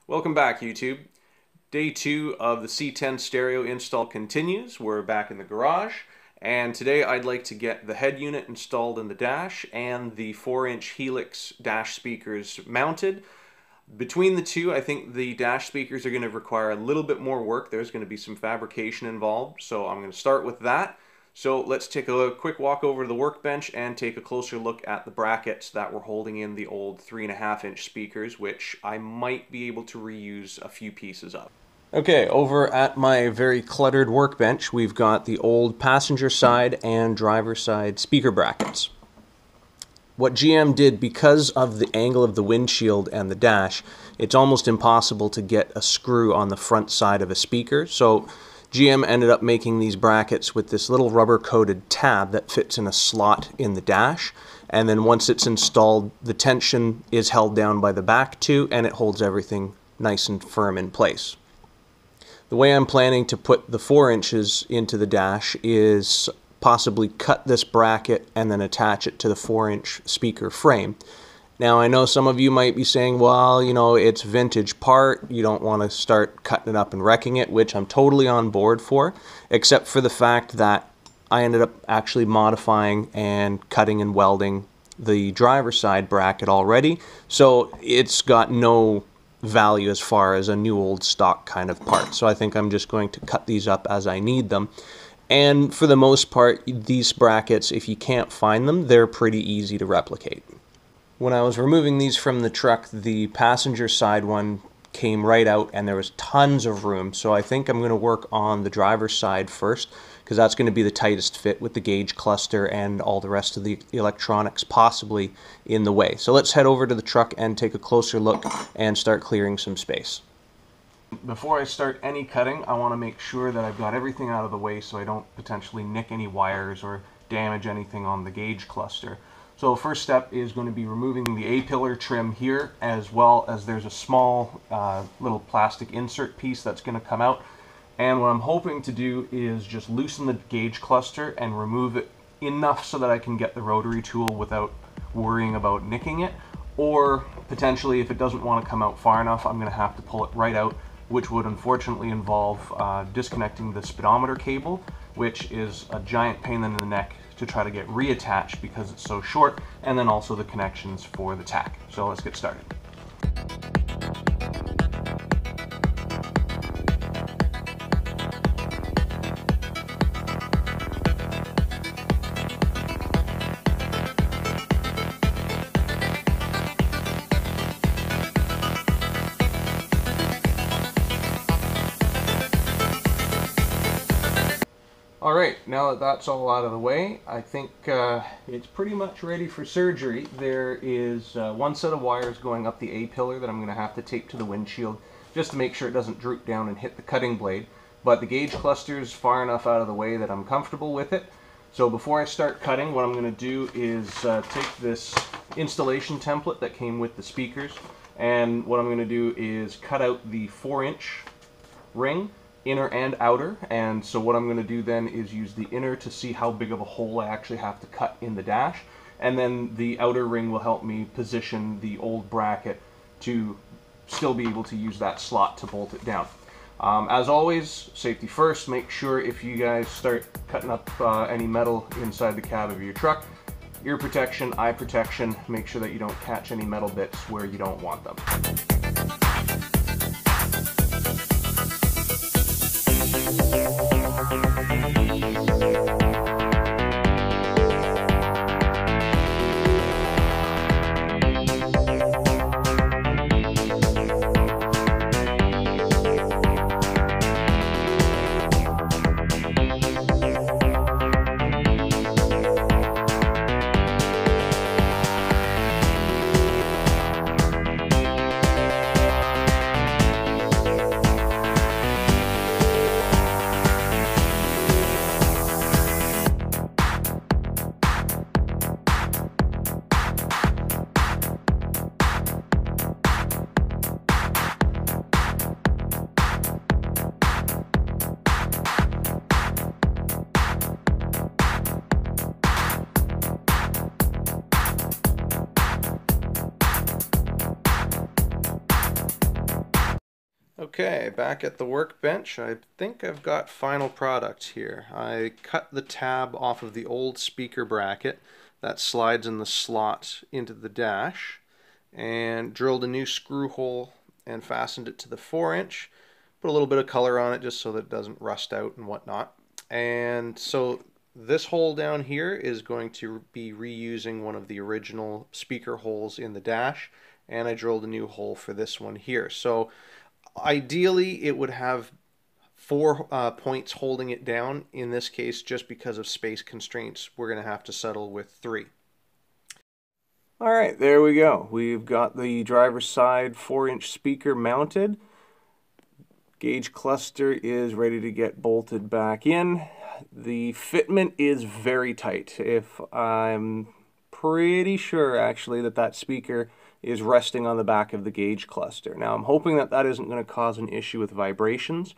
Welcome back, YouTube. Day 2 of the C10 stereo install continues. We're back in the garage, and today I'd like to get the head unit installed in the dash and the 4-inch Helix dash speakers mounted. Between the two, I think the dash speakers are going to require a little bit more work. There's going to be some fabrication involved, so I'm going to start with that. So let's take a quick walk over to the workbench and take a closer look at the brackets that were holding in the old 3.5-inch speakers, which I might be able to reuse a few pieces of. Okay, over at my very cluttered workbench, we've got the old passenger side and driver side speaker brackets. What GM did, because of the angle of the windshield and the dash, it's almost impossible to get a screw on the front side of a speaker. So GM ended up making these brackets with this little rubber-coated tab that fits in a slot in the dash, and then once it's installed, the tension is held down by the back two, and it holds everything nice and firm in place. The way I'm planning to put the 4 inches into the dash is possibly cut this bracket and then attach it to the 4-inch speaker frame. Now, I know some of you might be saying, well, you know, it's vintage part, you don't want to start cutting it up and wrecking it, which I'm totally on board for, except for the fact that I ended up actually modifying and cutting and welding the driver's side bracket already, so it's got no value as far as a new old stock kind of part. So I think I'm just going to cut these up as I need them. And for the most part, these brackets, if you can't find them, they're pretty easy to replicate. When I was removing these from the truck, the passenger side one came right out and there was tons of room. So I think I'm going to work on the driver's side first, because that's going to be the tightest fit with the gauge cluster and all the rest of the electronics possibly in the way. So let's head over to the truck and take a closer look and start clearing some space. Before I start any cutting, I want to make sure that I've got everything out of the way so I don't potentially nick any wires or damage anything on the gauge cluster. So the first step is going to be removing the A-pillar trim here, as well as there's a small little plastic insert piece that's going to come out. And what I'm hoping to do is just loosen the gauge cluster and remove it enough so that I can get the rotary tool without worrying about nicking it. Or potentially, if it doesn't want to come out far enough, I'm going to have to pull it right out, which would unfortunately involve disconnecting the speedometer cable, which is a giant pain in the neck to try to get reattached because it's so short, and then also the connections for the tack. So let's get started. Alright, now that that's all out of the way, I think it's pretty much ready for surgery. There is one set of wires going up the A-pillar that I'm going to have to tape to the windshield just to make sure it doesn't droop down and hit the cutting blade. But the gauge cluster is far enough out of the way that I'm comfortable with it. So before I start cutting, what I'm going to do is take this installation template that came with the speakers, and what I'm going to do is cut out the 4-inch ring, inner and outer. And so what I'm going to do then is use the inner to see how big of a hole I actually have to cut in the dash, and then the outer ring will help me position the old bracket to still be able to use that slot to bolt it down. As always, safety first. Make sure if you guys start cutting up any metal inside the cab of your truck, ear protection, eye protection, make sure that you don't catch any metal bits where you don't want them. Okay, back at the workbench. I think I've got final product here. I cut the tab off of the old speaker bracket that slides in the slot into the dash and drilled a new screw hole and fastened it to the 4-inch. Put a little bit of color on it just so that it doesn't rust out and whatnot. And so this hole down here is going to be reusing one of the original speaker holes in the dash, and I drilled a new hole for this one here. So ideally, it would have 4 points holding it down. In this case, just because of space constraints, we're going to have to settle with 3. All right, there we go. We've got the driver's side 4-inch speaker mounted. Gauge cluster is ready to get bolted back in. The fitment is very tight. I'm pretty sure, actually, that speaker is resting on the back of the gauge cluster. Now, I'm hoping that isn't going to cause an issue with vibrations.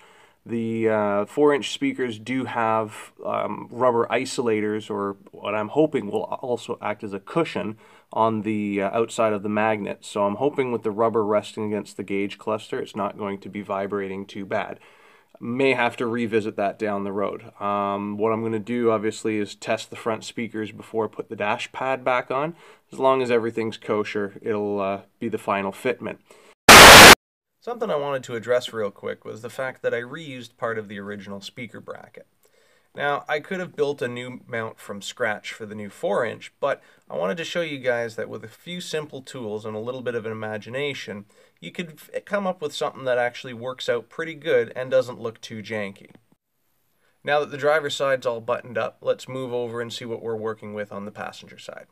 The 4-inch speakers do have rubber isolators, or what I'm hoping will also act as a cushion on the outside of the magnet. So I'm hoping with the rubber resting against the gauge cluster, it's not going to be vibrating too bad. May have to revisit that down the road. What I'm going to do, obviously, is test the front speakers before I put the dash pad back on. As long as everything's kosher, it'll be the final fitment. Something I wanted to address real quick was the fact that I reused part of the original speaker bracket. Now, I could have built a new mount from scratch for the new 4-inch, but I wanted to show you guys that with a few simple tools and a little bit of an imagination, you could come up with something that actually works out pretty good and doesn't look too janky. Now that the driver's side's all buttoned up, let's move over and see what we're working with on the passenger side.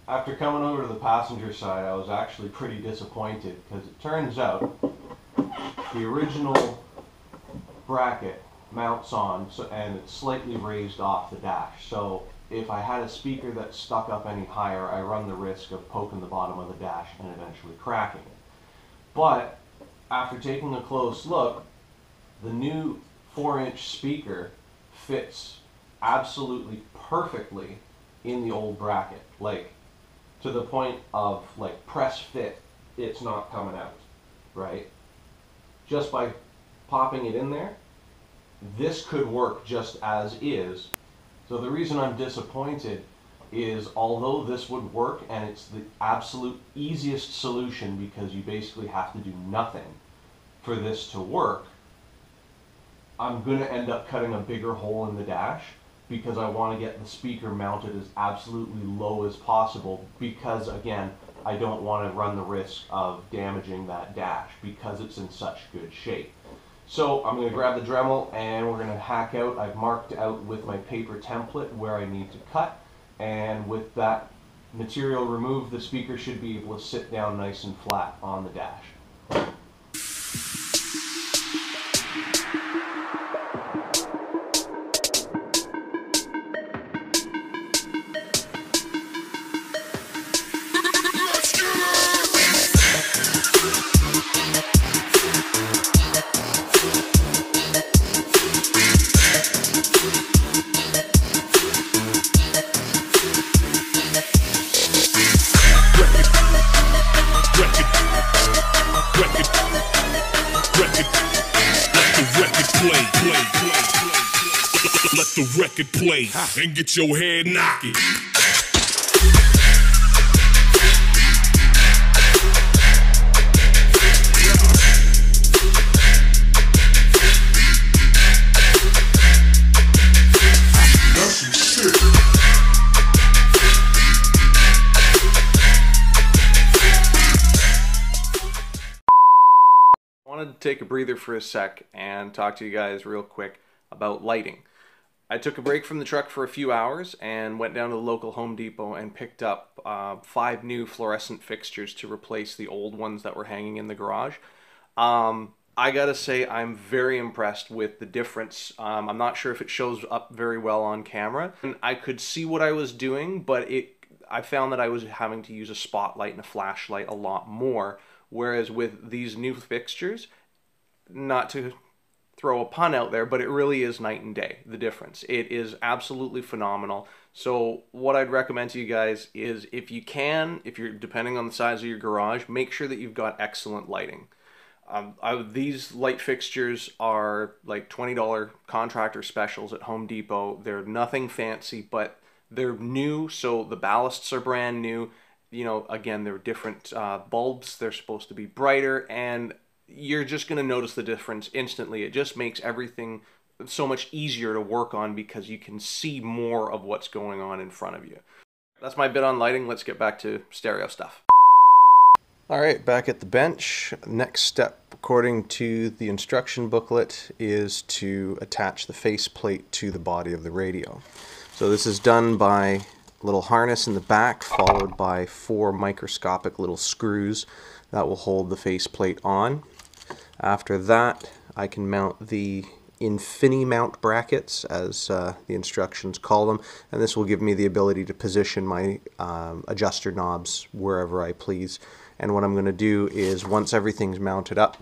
After coming over to the passenger side, I was actually pretty disappointed because it turns out the original bracket mounts on and it's slightly raised off the dash. So if I had a speaker that stuck up any higher, I run the risk of poking the bottom of the dash and eventually cracking it. But after taking a close look, the new 4-inch speaker fits absolutely perfectly in the old bracket, like to the point of like press fit, it's not coming out, right? Just by popping it in there, this could work just as is. So the reason I'm disappointed is, although this would work and it's the absolute easiest solution because you basically have to do nothing for this to work, I'm going to end up cutting a bigger hole in the dash because I want to get the speaker mounted as absolutely low as possible, because again, I don't want to run the risk of damaging that dash because it's in such good shape. So I'm going to grab the Dremel and we're going to hack out. I've marked out with my paper template where I need to cut, and with that material removed, the speaker should be able to sit down nice and flat on the dash. Let the record play and get your head knocking. That's some shit. I wanted to take a breather for a sec and talk to you guys real quick about lighting. I took a break from the truck for a few hours and went down to the local Home Depot and picked up 5 new fluorescent fixtures to replace the old ones that were hanging in the garage. I gotta say, I'm very impressed with the difference. I'm not sure if it shows up very well on camera. And I could see what I was doing, but I found that I was having to use a spotlight and a flashlight a lot more, whereas with these new fixtures, not to throw a pun out there, but it really is night and day, the difference. It is absolutely phenomenal. So what I'd recommend to you guys is, if you can, if you're depending on the size of your garage, make sure that you've got excellent lighting. These light fixtures are like $20 contractor specials at Home Depot. They're nothing fancy, but they're new, so the ballasts are brand new. You know, again, they're different bulbs. They're supposed to be brighter, and you're just going to notice the difference instantly. It just makes everything so much easier to work on because you can see more of what's going on in front of you. That's my bit on lighting. Let's get back to stereo stuff. Alright, back at the bench. Next step, according to the instruction booklet, is to attach the faceplate to the body of the radio. So this is done by a little harness in the back, followed by 4 microscopic little screws that will hold the faceplate on. After that, I can mount the Infini-mount brackets, as the instructions call them, and this will give me the ability to position my adjuster knobs wherever I please. And what I'm going to do is, once everything's mounted up,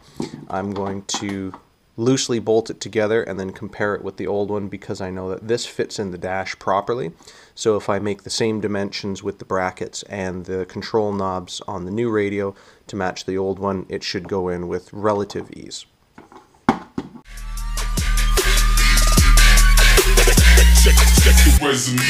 I'm going to loosely bolt it together and then compare it with the old one, because I know that this fits in the dash properly. So if I make the same dimensions with the brackets and the control knobs on the new radio to match the old one, it should go in with relative ease. Check the resume.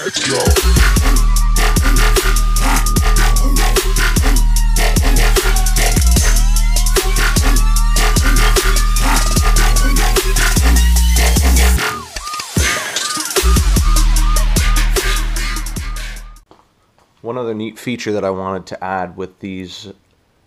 Let's go. One other neat feature that I wanted to add with these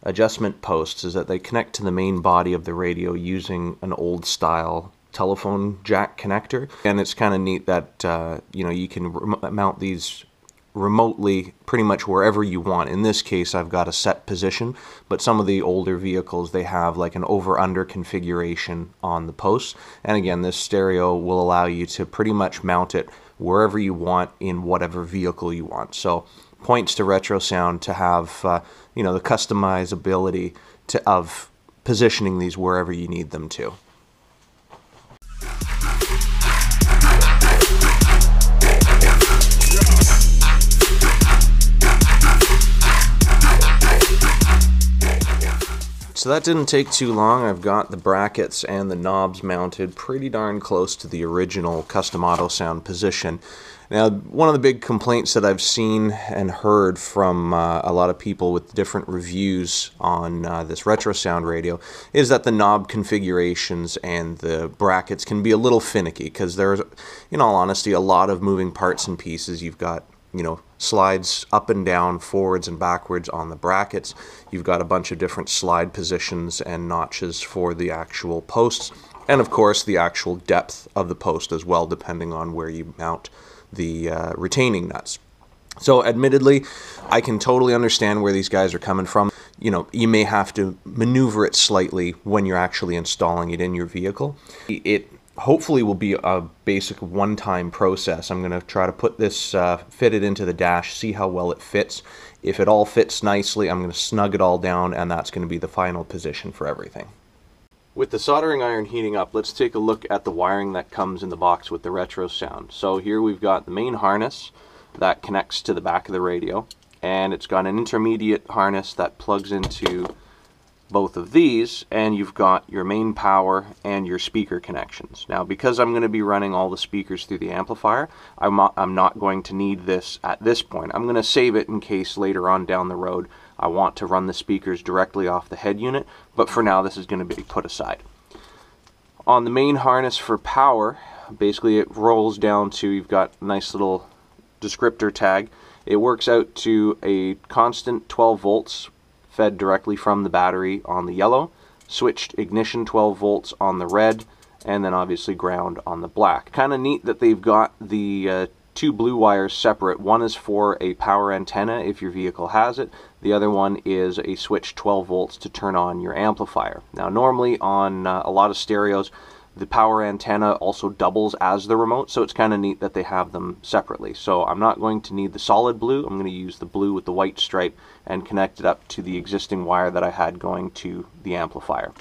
adjustment posts is that they connect to the main body of the radio using an old style telephone jack connector, and it's kind of neat that you know, you can mount these remotely pretty much wherever you want. In this case, I've got a set position, but some of the older vehicles, they have like an over-under configuration on the posts, and again, this stereo will allow you to pretty much mount it wherever you want in whatever vehicle you want. So points to Retro Sound to have you know, the customizability of positioning these wherever you need them to. So that didn't take too long. I've got the brackets and the knobs mounted pretty darn close to the original Custom Auto Sound position. Now, one of the big complaints that I've seen and heard from a lot of people with different reviews on this Retro Sound radio is that the knob configurations and the brackets can be a little finicky, because there's, in all honesty, a lot of moving parts and pieces. You've got, you know, slides up and down, forwards and backwards on the brackets. You've got a bunch of different slide positions and notches for the actual posts, and of course the actual depth of the post as well, depending on where you mount the retaining nuts. So admittedly, I can totally understand where these guys are coming from. You know, you may have to maneuver it slightly when you're actually installing it in your vehicle. It hopefully will be a basic one-time process. I'm going to try to put this, fit it into the dash, see how well it fits. If it all fits nicely, I'm going to snug it all down, and that's going to be the final position for everything. With the soldering iron heating up, let's take a look at the wiring that comes in the box with the Retro Sound. So here we've got the main harness that connects to the back of the radio, and it's got an intermediate harness that plugs into both of these, and you've got your main power and your speaker connections. Now, because I'm going to be running all the speakers through the amplifier, I'm not going to need this at this point. I'm going to save it in case later on down the road I want to run the speakers directly off the head unit, but for now this is going to be put aside. On the main harness for power, basically it rolls down to, you've got a nice little descriptor tag. It works out to a constant 12 volts fed directly from the battery on the yellow, switched ignition 12 volts on the red, and then obviously ground on the black. Kind of neat that they've got the two blue wires separate. One is for a power antenna if your vehicle has it. The other one is a switch 12 volts to turn on your amplifier. Now normally on a lot of stereos, The power antenna also doubles as the remote, so it's kind of neat that they have them separately. So I'm not going to need the solid blue. I'm going to use the blue with the white stripe and connect it up to the existing wire that I had going to the amplifier.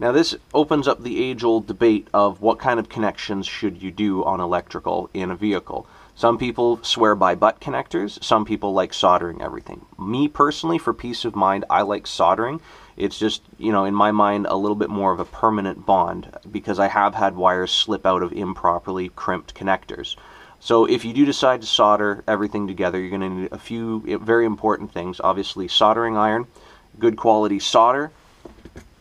Now this opens up the age-old debate of what kind of connections should you do on electrical in a vehicle. Some people swear by butt connectors, some people like soldering everything. Me personally, for peace of mind, I like soldering. It's just, you know, in my mind, a little bit more of a permanent bond because I have had wires slip out of improperly crimped connectors. So if you do decide to solder everything together, you're going to need a few very important things. Obviously, soldering iron, good quality solder,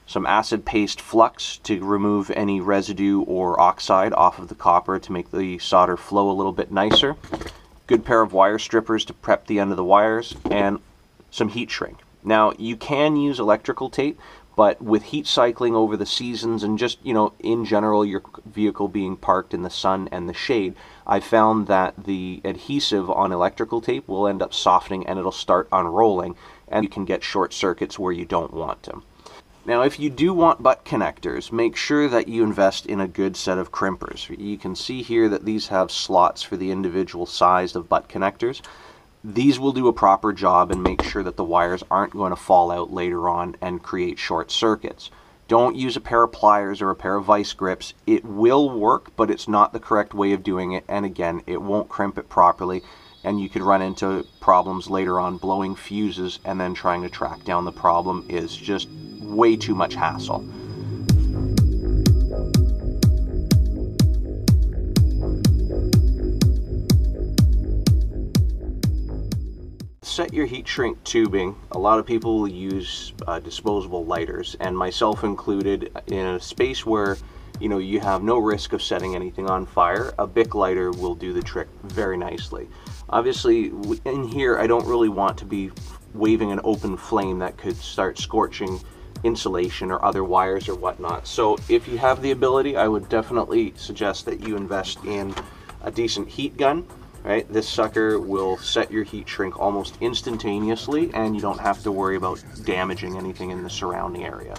some acid paste flux to remove any residue or oxide off of the copper to make the solder flow a little bit nicer, good pair of wire strippers to prep the end of the wires, and some heat shrink. Now you can use electrical tape, but with heat cycling over the seasons and just, you know, in general your vehicle being parked in the sun and the shade, I found that the adhesive on electrical tape will end up softening and it'll start unrolling, and you can get short circuits where you don't want them. Now, if you do want butt connectors, make sure that you invest in a good set of crimpers. You can see here that these have slots for the individual size of butt connectors. These will do a proper job and make sure that the wires aren't going to fall out later on and create short circuits. Don't use a pair of pliers or a pair of vice grips. It will work, but it's not the correct way of doing it, and again, it won't crimp it properly, and you could run into problems later on blowing fuses, and then trying to track down the problem is just way too much hassle. Set your heat shrink tubing. A lot of people will use disposable lighters, and myself included. In a space where, you know, you have no risk of setting anything on fire, a Bic lighter will do the trick very nicely. Obviously in here I don't really want to be waving an open flame that could start scorching insulation or other wires or whatnot. So if you have the ability, I would definitely suggest that you invest in a decent heat gun. Right, this sucker will set your heat shrink almost instantaneously, and you don't have to worry about damaging anything in the surrounding area.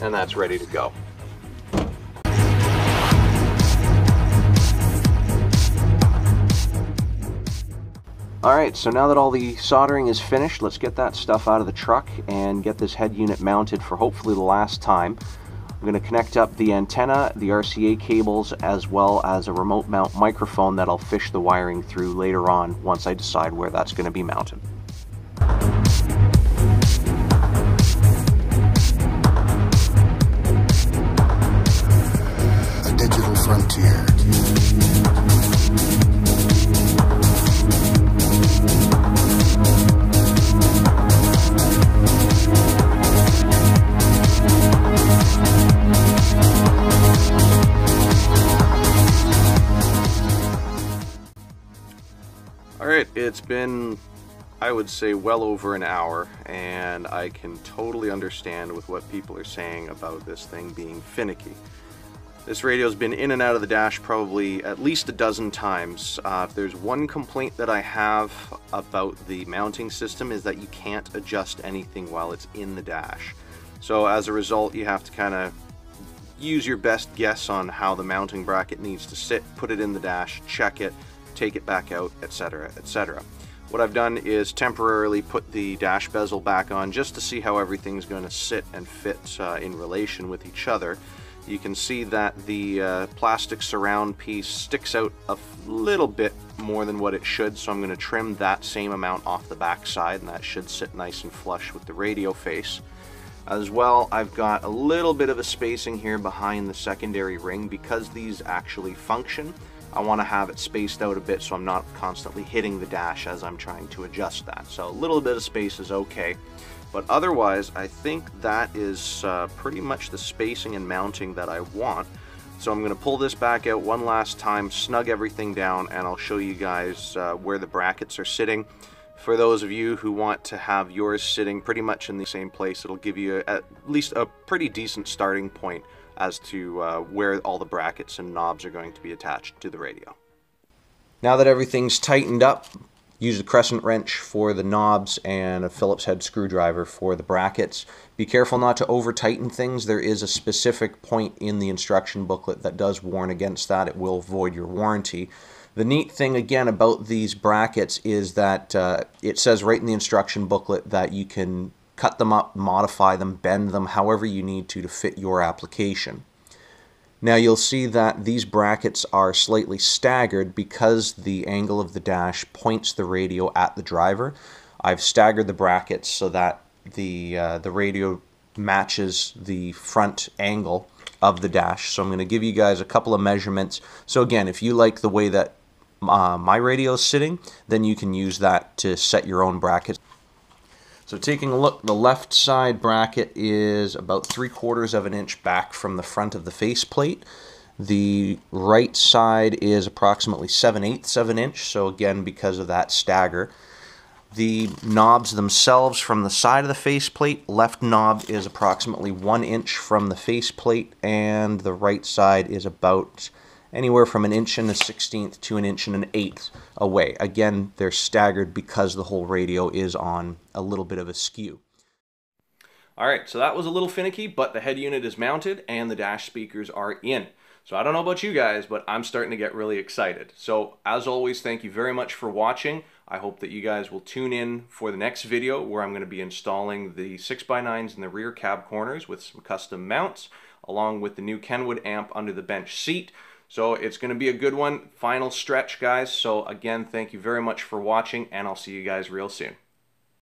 And that's ready to go. Alright, so now that all the soldering is finished, let's get that stuff out of the truck and get this head unit mounted for hopefully the last time. I'm going to connect up the antenna, the RCA cables, as well as a remote mount microphone that I'll fish the wiring through later on once I decide where that's going to be mounted. A digital frontier. Alright, it's been, I would say, well over an hour, and I can totally understand with what people are saying about this thing being finicky. This radio's been in and out of the dash probably at least a dozen times. If there's one complaint that I have about the mounting system is that you can't adjust anything while it's in the dash. So as a result, you have to kind of use your best guess on how the mounting bracket needs to sit, put it in the dash, check it, take it back out, etc., etc. What I've done is temporarily put the dash bezel back on just to see how everything's going to sit and fit in relation with each other. You can see that the plastic surround piece sticks out a little bit more than what it should, so I'm going to trim that same amount off the back side, and that should sit nice and flush with the radio face. As well, I've got a little bit of a spacing here behind the secondary ring. Because these actually function, I want to have it spaced out a bit so I'm not constantly hitting the dash as I'm trying to adjust that. So a little bit of space is okay, but otherwise I think that is pretty much the spacing and mounting that I want. So I'm going to pull this back out one last time, snug everything down, and I'll show you guys where the brackets are sitting. For those of you who want to have yours sitting pretty much in the same place, it'll give you at least a pretty decent starting point as to where all the brackets and knobs are going to be attached to the radio. Now that everything's tightened up, Use a crescent wrench for the knobs and a Phillips head screwdriver for the brackets. Be careful not to over tighten things. There is a specific point in the instruction booklet that does warn against that. It will void your warranty. The neat thing again about these brackets is that it says right in the instruction booklet that you can cut them up, modify them, bend them however you need to fit your application. Now you'll see that these brackets are slightly staggered because the angle of the dash points the radio at the driver. I've staggered the brackets so that the radio matches the front angle of the dash. So I'm going to give you guys a couple of measurements. So again, if you like the way that my radio is sitting, then you can use that to set your own bracket. So taking a look, the left side bracket is about 3/4 of an inch back from the front of the faceplate. The right side is approximately 7/8 of an inch, so again, because of that stagger. The knobs themselves from the side of the faceplate, left knob is approximately 1 inch from the faceplate, and the right side is about anywhere from 1.1/16 inches to 1.125 inches away. Again, they're staggered because the whole radio is on a little bit of a skew. Alright, so that was a little finicky, but the head unit is mounted and the dash speakers are in. So I don't know about you guys, but I'm starting to get really excited. So as always, thank you very much for watching. I hope that you guys will tune in for the next video where I'm going to be installing the 6x9s in the rear cab corners with some custom mounts, along with the new Kenwood amp under the bench seat. So it's going to be a good one. Final stretch, guys. So again, thank you very much for watching, and I'll see you guys real soon.